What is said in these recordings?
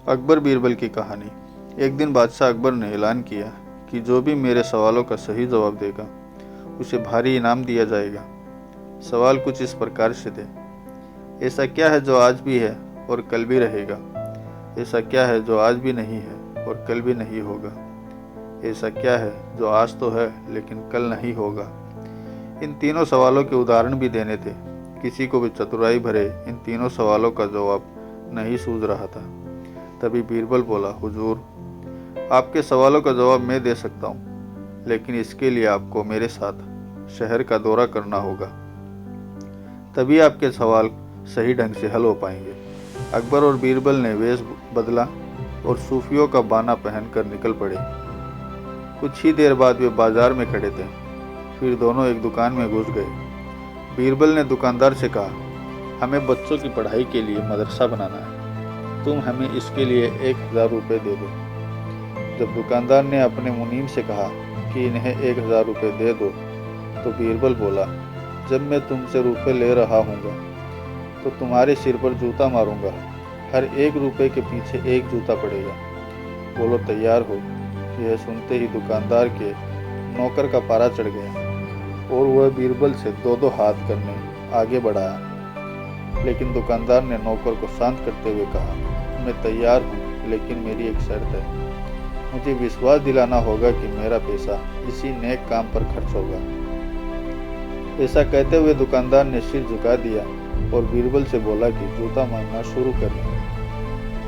अकबर बीरबल की कहानी। एक दिन बादशाह अकबर ने ऐलान किया कि जो भी मेरे सवालों का सही जवाब देगा उसे भारी इनाम दिया जाएगा। सवाल कुछ इस प्रकार से थे। ऐसा क्या है जो आज भी है और कल भी रहेगा? ऐसा क्या है जो आज भी नहीं है और कल भी नहीं होगा? ऐसा क्या है जो आज तो है लेकिन कल नहीं होगा? इन तीनों सवालों के उदाहरण भी देने थे। किसी को भी चतुराई भरे इन तीनों सवालों का जवाब नहीं सूझ रहा था। तभी बीरबल बोला, हुजूर, आपके सवालों का जवाब मैं दे सकता हूँ, लेकिन इसके लिए आपको मेरे साथ शहर का दौरा करना होगा। तभी आपके सवाल सही ढंग से हल हो पाएंगे। अकबर और बीरबल ने वेश बदला और सूफियों का बाना पहनकर निकल पड़े। कुछ ही देर बाद वे बाजार में खड़े थे। फिर दोनों एक दुकान में घुस गए। बीरबल ने दुकानदार से कहा, हमें बच्चों की पढ़ाई के लिए मदरसा बनाना है, तुम हमें इसके लिए 1000 रुपये दे दो। जब दुकानदार ने अपने मुनीम से कहा कि इन्हें 1000 रुपये दे दो, तो बीरबल बोला, जब मैं तुमसे रुपये ले रहा हूँगा तो तुम्हारे सिर पर जूता मारूंगा। हर 1 रुपये के पीछे 1 जूता पड़ेगा। बोलो तैयार हो। यह सुनते ही दुकानदार के नौकर का पारा चढ़ गया और वह बीरबल से 2-2 हाथ करने आगे बढ़ाया। लेकिन दुकानदार ने नौकर को शांत करते हुए कहा, मैं तैयार हूँ, लेकिन मेरी एक शर्त है। मुझे विश्वास दिलाना होगा कि मेरा पैसा इसी नेक काम पर खर्च होगा। ऐसा कहते हुए दुकानदार ने सिर झुका दिया और बीरबल से बोला कि जूता मारना शुरू करें।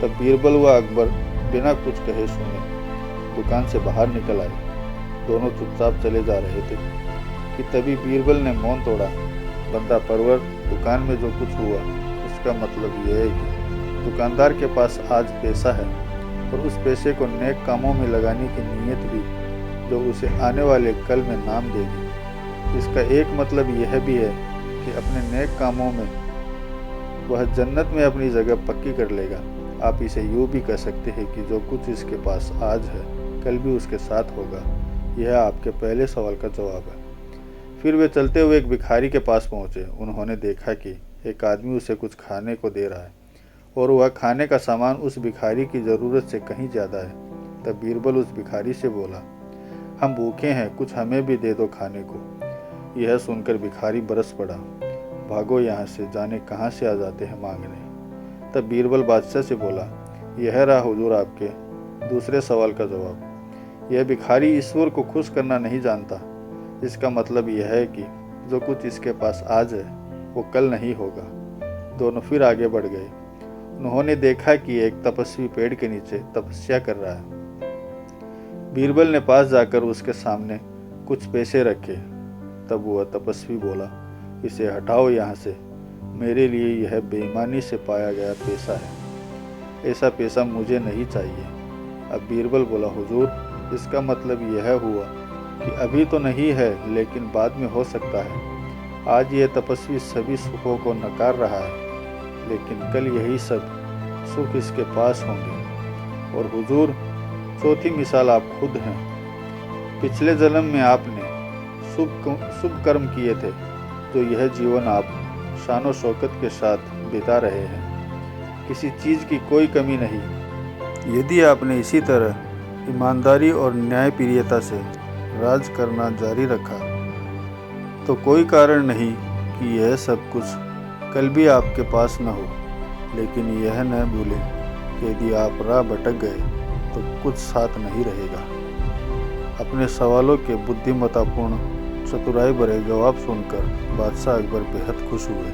तब बीरबल व अकबर बिना कुछ कहे सुने दुकान से बाहर निकल आए। दोनों चुपचाप चले जा रहे थे कि तभी बीरबल ने मौन तोड़ा। बंदा परवर, दुकान में जो कुछ हुआ उसका मतलब यह है कि दुकानदार के पास आज पैसा है और उस पैसे को नेक कामों में लगाने की नीयत भी जो उसे आने वाले कल में नाम देगी। इसका एक मतलब यह भी है कि अपने नेक कामों में वह जन्नत में अपनी जगह पक्की कर लेगा। आप इसे यूँ भी कह सकते हैं कि जो कुछ इसके पास आज है कल भी उसके साथ होगा। यह आपके पहले सवाल का जवाब है। फिर वे चलते हुए एक भिखारी के पास पहुँचे। उन्होंने देखा कि एक आदमी उसे कुछ खाने को दे रहा है और वह खाने का सामान उस भिखारी की ज़रूरत से कहीं ज़्यादा है। तब बीरबल उस भिखारी से बोला, हम भूखे हैं, कुछ हमें भी दे दो खाने को। यह सुनकर भिखारी बरस पड़ा, भागो यहाँ से, जाने कहाँ से आ जाते हैं मांगने। तब बीरबल बादशाह से बोला, यह रहा हुजूर आपके दूसरे सवाल का जवाब। यह भिखारी ईश्वर को खुश करना नहीं जानता। इसका मतलब यह है कि जो कुछ इसके पास आज है वो कल नहीं होगा। दोनों फिर आगे बढ़ गए। उन्होंने देखा कि एक तपस्वी पेड़ के नीचे तपस्या कर रहा है। बीरबल ने पास जाकर उसके सामने कुछ पैसे रखे। तब वह तपस्वी बोला, इसे हटाओ यहाँ से, मेरे लिए यह बेईमानी से पाया गया पैसा है। ऐसा पैसा मुझे नहीं चाहिए। अब बीरबल बोला, हुजूर, इसका मतलब यह हुआ कि अभी तो नहीं है लेकिन बाद में हो सकता है। आज यह तपस्वी सभी सुखों को नकार रहा है, लेकिन कल यही सब सुख इसके पास होंगे। और हुजूर, चौथी मिसाल आप खुद हैं। पिछले जन्म में आपने शुभ कर्म किए थे, जो यह जीवन आप शानो शौकत के साथ बिता रहे हैं। किसी चीज़ की कोई कमी नहीं। यदि आपने इसी तरह ईमानदारी और न्यायप्रियता से राज करना जारी रखा तो कोई कारण नहीं कि यह सब कुछ कल भी आपके पास न हो। लेकिन यह न भूलें कि यदि आप राह भटक गए तो कुछ साथ नहीं रहेगा। अपने सवालों के बुद्धिमत्तापूर्ण चतुराई भरे जवाब सुनकर बादशाह अकबर बेहद खुश हुए।